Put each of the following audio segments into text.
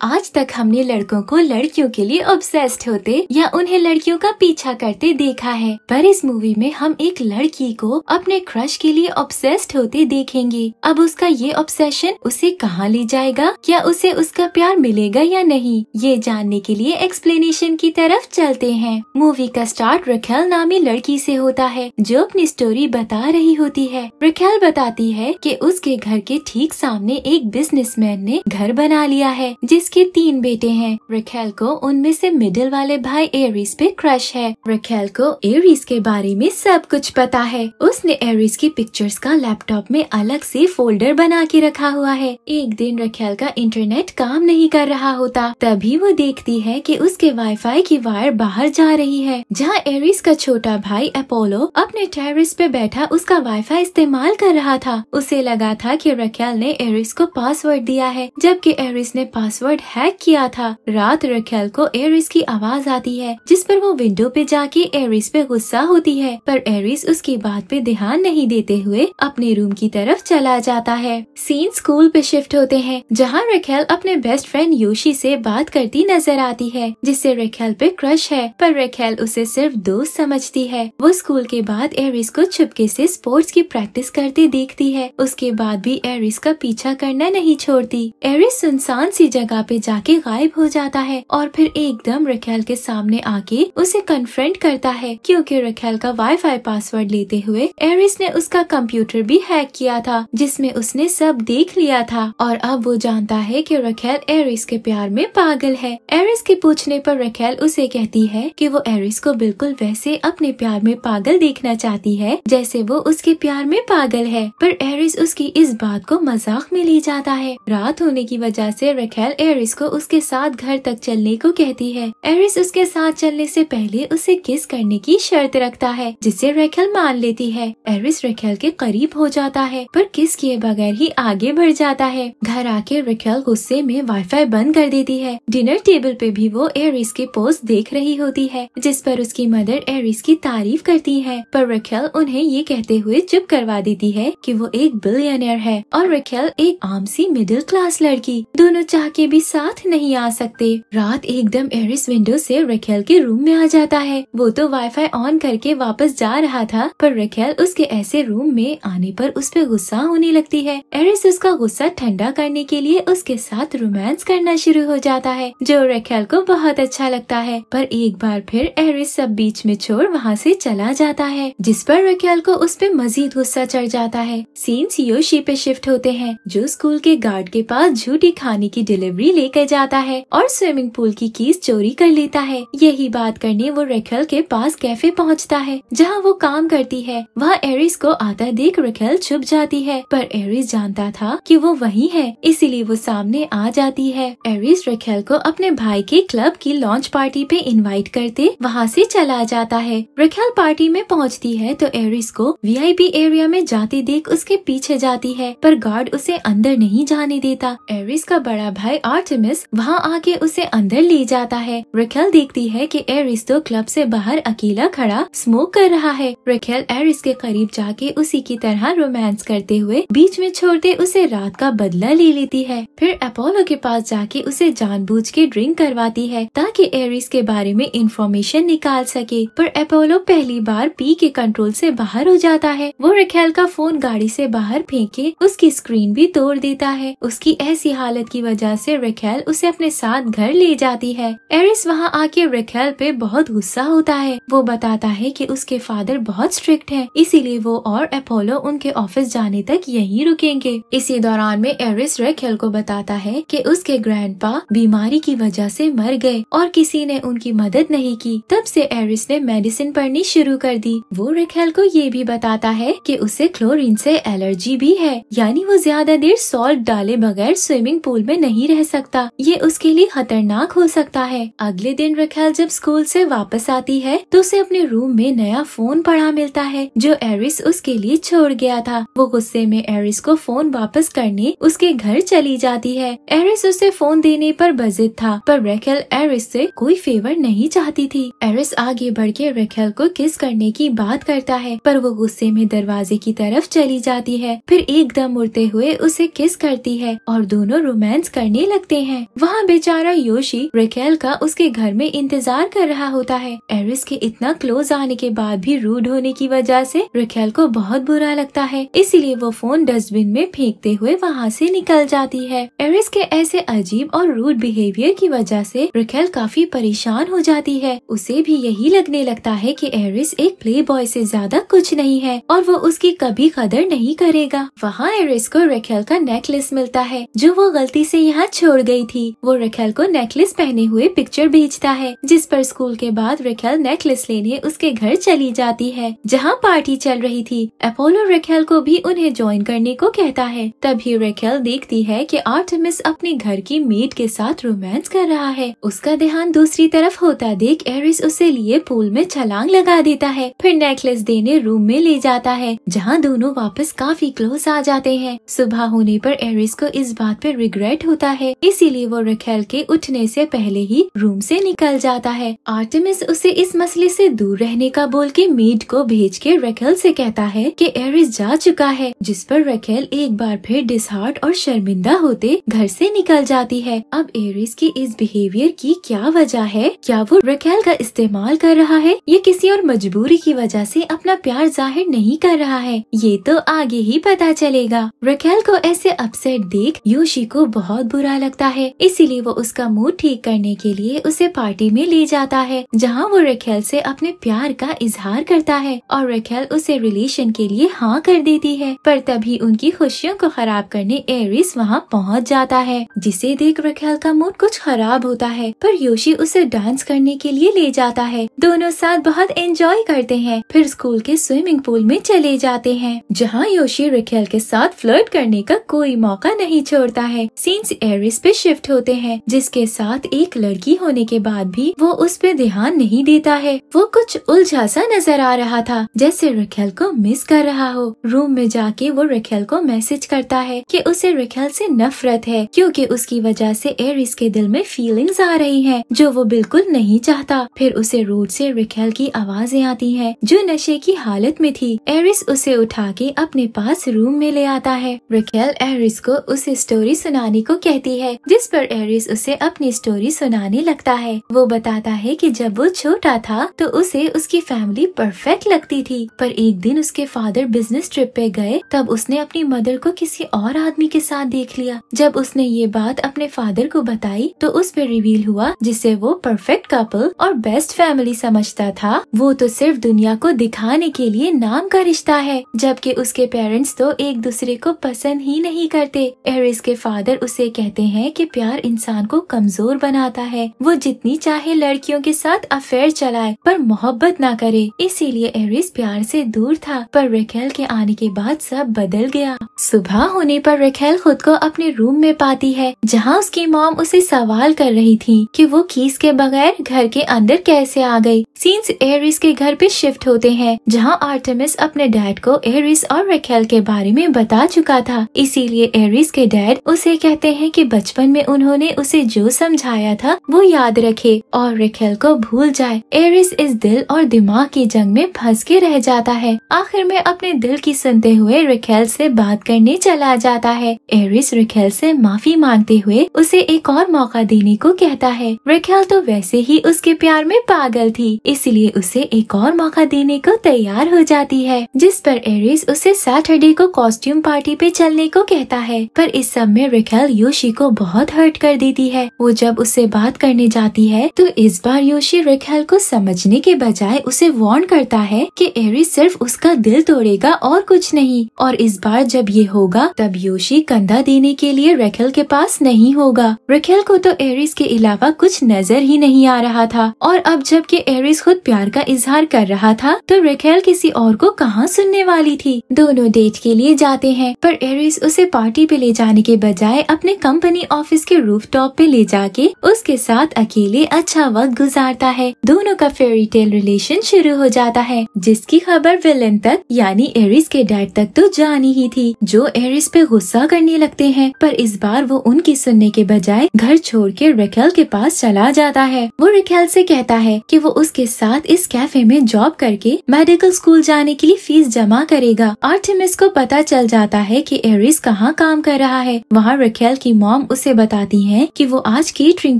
आज तक हमने लड़कों को लड़कियों के लिए ऑब्सेस्ड होते या उन्हें लड़कियों का पीछा करते देखा है, पर इस मूवी में हम एक लड़की को अपने क्रश के लिए ऑब्सेस्ड होते देखेंगे। अब उसका ये ऑब्सेशन उसे कहाँ ले जाएगा, क्या उसे उसका प्यार मिलेगा या नहीं, ये जानने के लिए एक्सप्लेनेशन की तरफ चलते हैं। मूवी का स्टार्ट रखेल नामी लड़की से होता है जो अपनी स्टोरी बता रही होती है। रखेल बताती है कि उसके घर के ठीक सामने एक बिजनेसमैन ने घर बना लिया है जिसके 3 बेटे हैं। रखेल को उनमें से मिडिल वाले भाई एरिस पे क्रश है। रखेल को एरिस के बारे में सब कुछ पता है। उसने एरिस की पिक्चर्स का लैपटॉप में अलग से फोल्डर बना के रखा हुआ है। एक दिन रखेल का इंटरनेट काम नहीं कर रहा होता, तभी वो देखती है कि उसके वाईफाई की वायर बाहर जा रही है। जहाँ एरिस का छोटा भाई अपोलो अपने टेरेस पे बैठा उसका वाईफाई इस्तेमाल कर रहा था। उसे लगा था कि रखेल ने एरिस को पासवर्ड दिया है, जबकि एरिस ने पासवर्ड हैक किया था। रात रखेल को एरिस की आवाज आती है जिस पर वो विंडो पे जाके एरिस पे गुस्सा होती है, पर एरिस उसकी बात पे ध्यान नहीं देते हुए अपने रूम की तरफ चला जाता है। सीन स्कूल पे शिफ्ट होते हैं जहाँ रखेल अपने बेस्ट फ्रेंड योशी से बात करती नजर आती है जिससे रखेल पे क्रश है, पर रखेल उसे सिर्फ दोस्त समझती है। वो स्कूल के बाद एरिस को चुपके से स्पोर्ट्स की प्रैक्टिस करते देखती है। उसके बाद भी एरिस का पीछा करना नहीं छोड़ती। एरिस सुनसान सी जगह पे जाके गायब हो जाता है और फिर एकदम रखेल के सामने आके उसे कन्फ्रंट करता है, क्योंकि रखेल का वाईफाई पासवर्ड लेते हुए एरिस ने उसका कंप्यूटर भी हैक किया था जिसमें उसने सब देख लिया था। और अब वो जानता है कि रखेल एरिस के प्यार में पागल है। एरिस के पूछने पर रखेल उसे कहती है कि वो एरिस को बिल्कुल वैसे अपने प्यार में पागल देखना चाहती है जैसे वो उसके प्यार में पागल है, पर एरिस उसकी इस बात को मजाक में ले जाता है। रात होने की वजह से रखेल एरिस को उसके साथ घर तक चलने को कहती है। एरिस उसके साथ चलने से पहले उसे किस करने की शर्त रखता है जिसे रखेल मान लेती है। एरिस रखेल के करीब हो जाता है पर किस किए बगैर ही आगे बढ़ जाता है। घर आके रखेल गुस्से में वाईफाई बंद कर देती है। डिनर टेबल पे भी वो एरिस के पोस्ट देख रही होती है जिस पर उसकी मदर एरिस की तारीफ करती है, पर रखेल उन्हें ये कहते हुए चुप करवा देती है कि वो एक बिलियनियर है और रखेल एक आम सी मिडिल क्लास लड़की। दोनों चाह के भी साथ नहीं आ सकते। रात एकदम एरिस विंडो से रखेल के रूम में आ जाता है। वो तो वाईफाई ऑन करके वापस जा रहा था, पर रखेल उसके ऐसे रूम में आने पर उस पे गुस्सा होने लगती है। एरिस उसका गुस्सा ठंडा करने के लिए उसके साथ रोमांस करना शुरू हो जाता है जो रखेल को बहुत अच्छा लगता है, पर एक बार फिर एरिस सब बीच में छोड़ वहाँ से चला जाता है जिस पर रखेल को उस पे मजीद गुस्सा चढ़ जाता है। सीन्स योशी पे शिफ्ट होते हैं जो स्कूल के गार्ड के पास झूठी खाने की डिलीवरी लेकर जाता है और स्विमिंग पूल की कीज चोरी कर लेता है। यही बात करने वो रखेल के पास कैफे पहुंचता है जहां वो काम करती है। वहां एरिस को आता देख रखेल छुप जाती है, पर एरिस जानता था कि वो वही है, इसीलिए वो सामने आ जाती है। एरिस रखेल को अपने भाई के क्लब की लॉन्च पार्टी पे इनवाइट करते वहाँ से चला जाता है। रखेल पार्टी में पहुँचती है तो एरिस को वीआईपी एरिया में जाते देख उसके पीछे जाती है, पर गार्ड उसे अंदर नहीं जाने देता। एरिस का बड़ा भाई आर्टेमिस वहाँ आके उसे अंदर ले जाता है। रखेल देखती है कि एरिस तो क्लब से बाहर अकेला खड़ा स्मोक कर रहा है। रखेल एरिस के करीब जाके उसी की तरह रोमांस करते हुए बीच में छोड़ते उसे रात का बदला ले लेती है। फिर अपोलो के पास जाके उसे जानबूझ के ड्रिंक करवाती है ताकि एरिस के बारे में इंफॉर्मेशन निकाल सके, पर अपोलो पहली बार पी के कंट्रोल से बाहर हो जाता है। वो रखेल का फोन गाड़ी से बाहर फेंके उसकी स्क्रीन भी तोड़ देता है। उसकी ऐसी हालत की वजह से रखेल उसे अपने साथ घर ले जाती है। एरिस वहाँ आके रखेल पे बहुत गुस्सा होता है। वो बताता है कि उसके फादर बहुत स्ट्रिक्ट हैं, इसीलिए वो और अपोलो उनके ऑफिस जाने तक यहीं रुकेंगे। इसी दौरान में एरिस रखेल को बताता है कि उसके ग्रैंडपा बीमारी की वजह से मर गए और किसी ने उनकी मदद नहीं की। तब से एरिस ने मेडिसिन पढ़नी शुरू कर दी। वो रखेल को ये भी बताता है कि उसे क्लोरीन से एलर्जी भी है, यानी वो ज्यादा देर सॉल्ट डाले बगैर स्विमिंग पूल में नहीं रह सकता। ये उसके लिए खतरनाक हो सकता है। अगले दिन रखेल जब स्कूल से वापस आती है तो उसे अपने रूम में नया फोन पड़ा मिलता है जो एरिस उसके लिए छोड़ गया था। वो गुस्से में एरिस को फोन वापस करने उसके घर चली जाती है। एरिस उसे फोन देने पर बजिद था, पर रखेल एरिस से कोई फेवर नहीं चाहती थी। एरिस आगे बढ़ के रखेल को किस करने की बात करता है, पर वो गुस्से में दरवाजे की तरफ चली जाती है। फिर एकदम उड़ते हुए उसे किस करती है और दोनों रोमांस करने लगते लगते हैं। वहाँ बेचारा योशी रेकेल का उसके घर में इंतजार कर रहा होता है। एरिस के इतना क्लोज आने के बाद भी रूड होने की वजह से रेकेल को बहुत बुरा लगता है, इसीलिए वो फोन डस्टबिन में फेंकते हुए वहाँ से निकल जाती है। एरिस के ऐसे अजीब और रूड बिहेवियर की वजह से रेकेल काफी परेशान हो जाती है। उसे भी यही लगने लगता है कि एरिस एक प्ले बॉय से ज्यादा कुछ नहीं है और वो उसकी कभी कदर नहीं करेगा। वहाँ एरिस को रेकेल का नेकलेस मिलता है जो वो गलती से यहाँ छोड़ गई थी। वो रेकेल को नेकलेस पहने हुए पिक्चर भेजता है, जिस पर स्कूल के बाद रेकेल नेकलेस लेने उसके घर चली जाती है जहाँ पार्टी चल रही थी। अपोलो रेकेल को भी उन्हें ज्वाइन करने को कहता है। तभी रेकेल देखती है कि आर्टेमिस अपने घर की मेड के साथ रोमांस कर रहा है। उसका ध्यान दूसरी तरफ होता देख एरिस उसे लिए पूल में छलांग लगा देता है, फिर नेकलेस देने रूम में ले जाता है जहाँ दोनों वापस काफी क्लोज आ जाते हैं। सुबह होने पर एरिस को इस बात पर रिग्रेट होता है, इसीलिए वो रेकेल के उठने से पहले ही रूम से निकल जाता है। आर्टेमिस उसे इस मसले से दूर रहने का बोल के मेड को भेज के रेकेल से कहता है कि एरिस जा चुका है, जिस पर रेकेल एक बार फिर डिसहार्ट और शर्मिंदा होते घर से निकल जाती है। अब एरिस की इस बिहेवियर की क्या वजह है? क्या वो रेकेल का इस्तेमाल कर रहा है या किसी और मजबूरी की वजह से अपना प्यार जाहिर नहीं कर रहा है? ये तो आगे ही पता चलेगा। रेकेल को ऐसे अपसेट देख योशी को बहुत बुरा लगता है, इसीलिए वो उसका मूड ठीक करने के लिए उसे पार्टी में ले जाता है जहाँ वो रेकेल से अपने प्यार का इजहार करता है और रेकेल उसे रिलेशन के लिए हाँ कर देती है। पर तभी उनकी खुशियों को खराब करने एरिस वहाँ पहुँच जाता है, जिसे देख रेकेल का मूड कुछ खराब होता है। पर योशी उसे डांस करने के लिए ले जाता है। दोनों साथ बहुत एंजॉय करते हैं, फिर स्कूल के स्विमिंग पूल में चले जाते हैं जहाँ योशी रेकेल के साथ फ्लर्ट करने का कोई मौका नहीं छोड़ता है। सीन्स एरिस पे शिफ्ट होते हैं, जिसके साथ एक लड़की होने के बाद भी वो उस पे ध्यान नहीं देता है। वो कुछ उलझा सा नजर आ रहा था, जैसे रेकेल को मिस कर रहा हो। रूम में जाके वो रेकेल को मैसेज करता है कि उसे रेकेल से नफरत है, क्योंकि उसकी वजह से एरिस के दिल में फीलिंग्स आ रही हैं, जो वो बिल्कुल नहीं चाहता। फिर उसे रोड से रेकेल की आवाजें आती हैं, जो नशे की हालत में थी। एरिस उसे उठा के अपने पास रूम में ले आता है। रेकेल एरिस को उसे स्टोरी सुनाने को कहती है, जिस पर एरिस उसे अपनी स्टोरी सुनाने लगता है। वो बताता है कि जब वो छोटा था तो उसे उसकी फैमिली परफेक्ट लगती थी, पर एक दिन उसके फादर बिजनेस ट्रिप पे गए, तब उसने अपनी मदर को किसी और आदमी के साथ देख लिया। जब उसने ये बात अपने फादर को बताई तो उस पे रिवील हुआ जिसे वो परफेक्ट कपल और बेस्ट फैमिली समझता था, वो तो सिर्फ दुनिया को दिखाने के लिए नाम का रिश्ता है, जबकि उसके पेरेंट्स तो एक दूसरे को पसंद ही नहीं करते। एरिस के फादर उसे कहते हैं कि प्यार इंसान को कमजोर बनाता है, वो जितनी चाहे लड़कियों के साथ अफेयर चलाए पर मोहब्बत ना करे। इसीलिए एरिस प्यार से दूर था, पर रेकेल के आने के बाद सब बदल गया। सुबह होने पर रेकेल खुद को अपने रूम में पाती है, जहाँ उसकी मॉम उसे सवाल कर रही थी कि वो कीज के बगैर घर के अंदर कैसे आ गई। सीन्स एरिस के घर पे शिफ्ट होते हैं, जहाँ आर्टेमिस अपने डैड को एरिस और रेकेल के बारे में बता चुका था। इसीलिए एरिस के डैड उसे कहते हैं कि बचपन में उन्होंने उसे जो समझाया था वो याद रखे और रेकेल को भूल जाए। एरिस इस दिल और दिमाग की जंग में फंस के रह जाता है। आखिर में अपने दिल की सुनते हुए रेकेल से बात करने चला जाता है। एरिस रेकेल से माफी मांगते हुए उसे एक और मौका देने को कहता है। रेकेल तो वैसे ही उसके प्यार में पागल थी, इसलिए उसे एक और मौका देने को तैयार हो जाती है, जिस पर एरिस उसे सैटरडे को कॉस्ट्यूम पार्टी पे चलने को कहता है। पर इस सब में रेकेल योशी को बहुत हर्ट कर देती है। वो जब उससे बात करने जाती है तो इस बार योशी रेकेल को समझने के बजाय उसे वार्न करता है कि एरिस सिर्फ उसका दिल तोड़ेगा और कुछ नहीं। और इस बार जब ये होगा तब योशी कंधा देने के लिए रेकेल के पास नहीं होगा। रेकेल को तो एरिस के अलावा कुछ नजर ही नहीं आ रहा था, और अब जबकि एरिस खुद प्यार का इजहार कर रहा था तो रेकेल किसी और को कहाँ सुनने वाली थी। दोनों डेट के लिए जाते हैं, पर एरिस उसे पार्टी पे ले जाने के बजाय अपने कंपनी ऑफिस के रूफटॉप पे ले जाके उसके साथ अकेले अच्छा वक्त गुजारता है। दोनों का फेरी टेल रिलेशन शुरू हो जाता है, जिसकी खबर विलन तक यानी एरिस के डैड तक तो जानी ही थी, जो एरिस पे गुस्सा करने लगते हैं। पर इस बार वो उनकी सुनने के बजाय घर छोड़ के रेकेल के पास चला जाता है। वो रेकेल से कहता है कि वो उसके साथ इस कैफे में जॉब करके मेडिकल स्कूल जाने के लिए फीस जमा करेगा। आर्टेमिस को पता चल जाता है कि एरिस कहाँ काम कर रहा है। वहाँ रेकेल की मॉम उसे बताती हैं कि वो आज केटरिंग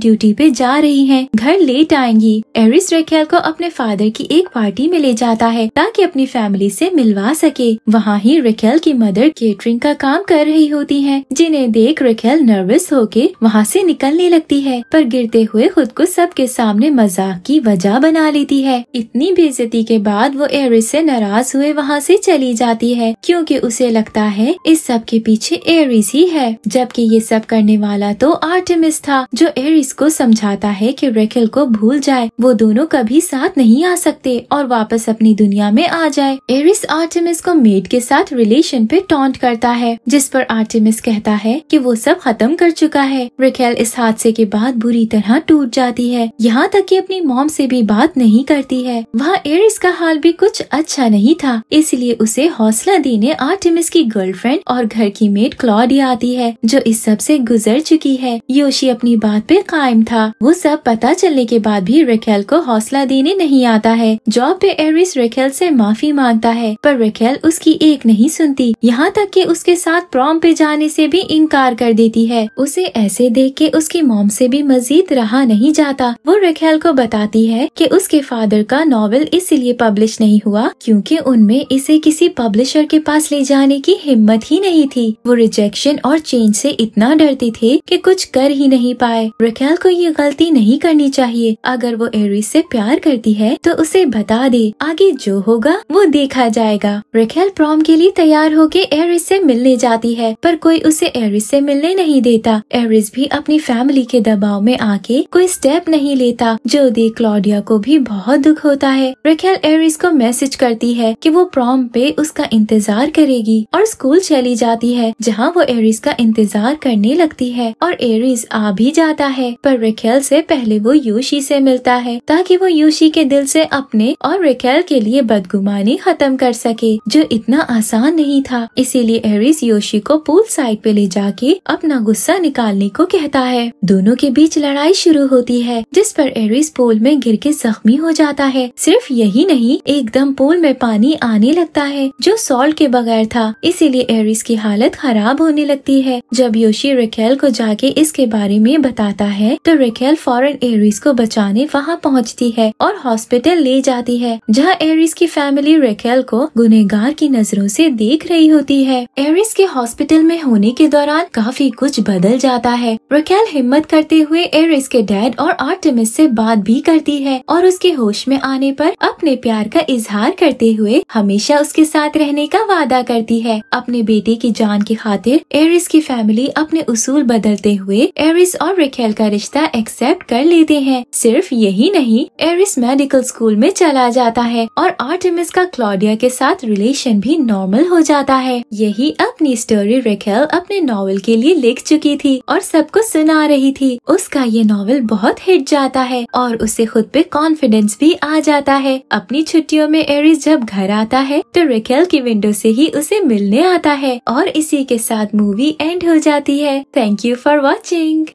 ड्यूटी पे जा रही हैं, घर लेट आएंगी। एरिस रेकेल को अपने फादर की एक पार्टी में ले जाता है ताकि अपनी फैमिली से मिलवा सके। वहाँ ही रेकेल की मदर केटरिंग का काम कर रही होती हैं, जिन्हें देख रेकेल नर्वस होके वहाँ से निकलने लगती है, पर गिरते हुए खुद को सबके सामने मजाक की वजह बना लेती है। इतनी बेइज्जती के बाद वो एरिस से नाराज हुए वहाँ से चली जाती है, क्योंकि उसे लगता है इस सब के पीछे एरिस ही है, जबकि ये सब करने वाला तो आर्टेमिस था, जो एरिस को समझाता है कि रेकेल को भूल जाए, वो दोनों कभी साथ नहीं आ सकते और वापस अपनी दुनिया में आ जाए। एरिस आर्टेमिस को मेड के साथ रिलेशन पे टॉन्ट करता है, जिस पर आर्टेमिस कहता है कि वो सब खत्म कर चुका है। रेकेल इस हादसे के बाद बुरी तरह टूट जाती है, यहाँ तक कि अपनी मॉम से भी बात नहीं करती है। वहाँ एरिस का हाल भी कुछ अच्छा नहीं था, इसलिए उसे हौसला देने आर्टेमिस की गर्लफ्रेंड और घर की मेड क्लॉडिया आती है, जो इस सब से गुजर चुकी है। योशी अपनी बात पे कायम था। वो सब पता चलने के बाद भी रेकेल को हौसला देने नहीं आता है। जॉब पे एरिस रेकेल से माफी मांगता है, पर रेकेल उसकी एक नहीं सुनती, यहाँ तक कि उसके साथ प्रॉम पे जाने से भी इनकार कर देती है। उसे ऐसे देख के उसकी मॉम से भी मजीद रहा नहीं जाता। वो रेकेल को बताती है कि उसके फादर का नॉवेल इसलिए पब्लिश नहीं हुआ क्योंकि उनमें इसे किसी पब्लिशर के पास ले जाने की हिम्मत ही नहीं थी। वो रिजेक्शन और चेंज से इतना डरते थे कि कुछ कर ही नहीं पाए। रेकेल को ये गलती नहीं करनी चाहिए। अगर वो एरिस से प्यार करती है तो उसे बता दे, आगे जो होगा वो देखा जाएगा। रेकेल प्रॉम के लिए तैयार होके एरिस से मिलने जाती है, पर कोई उसे एरिस से मिलने नहीं देता। एरिस भी अपनी फैमिली के दबाव में आके कोई स्टेप नहीं लेता, जो देख क्लॉडिया को भी बहुत दुख होता है। रेकेल एरिस को मैसेज करती है कि वो प्रॉम पे उसका इंतजार करेगी और स्कूल चली जाती है, जहाँ वो एरिस का इंतजार करने लगती है और एरिस आ भी जाता है। पर रेकेल से पहले वो योशी से मिलता है ताकि वो योशी के दिल से अपने और रेकेल के लिए बदगुमानी खत्म कर सके, जो इतना आसान नहीं था। इसीलिए एरिस योशी को पूल साइड पे ले जाके अपना गुस्सा निकालने को कहता है। दोनों के बीच लड़ाई शुरू होती है, जिस पर एरिस पूल में गिर के जख्मी हो जाता है। सिर्फ यही नहीं, एकदम पूल में पानी आने लगता है जो सॉल्ट के बगैर था, इसीलिए एरिस की हालत खराब होने लगती है। जब योशी रेकेल को जाके इसके बारे में बताता है तो रेकेल फौरन एरिस को बचाने वहाँ पहुँचती है और हॉस्पिटल ले जाती है, जहाँ एरिस की फैमिली रेकेल को गुनहगार की नजरों से देख रही होती है। एरिस के हॉस्पिटल में होने के दौरान काफी कुछ बदल जाता है। रेकेल हिम्मत करते हुए एरिस के डैड और आर्टेमिस से बात भी करती है और उसके होश में आने पर अपने प्यार का इजहार करते हुए हमेशा उसके साथ रहने का वादा करती है। अपने बेटे की जान की खातिर एरिस की फैमिली अपने उसूल बदलते हुए एरिस और रेकेल का रिश्ता एक्सेप्ट कर लेते हैं। सिर्फ यही नहीं, एरिस मेडिकल स्कूल में चला जाता है और आर्टेमिस का क्लॉडिया के साथ रिलेशन भी नॉर्मल हो जाता है। यही अपनी स्टोरी रेकेल अपने नॉवेल के लिए लिख चुकी थी और सबको सुना रही थी। उसका ये नॉवेल बहुत हिट जाता है और उसे खुद पे कॉन्फिडेंस भी आ जाता है। अपनी छुट्टियों में एरिस जब घर आता है तो रेकेल की विंडो से ही उसे मिलने आता है और इसी के साथ मूवी एंड हो जाती है। Thank you for watching.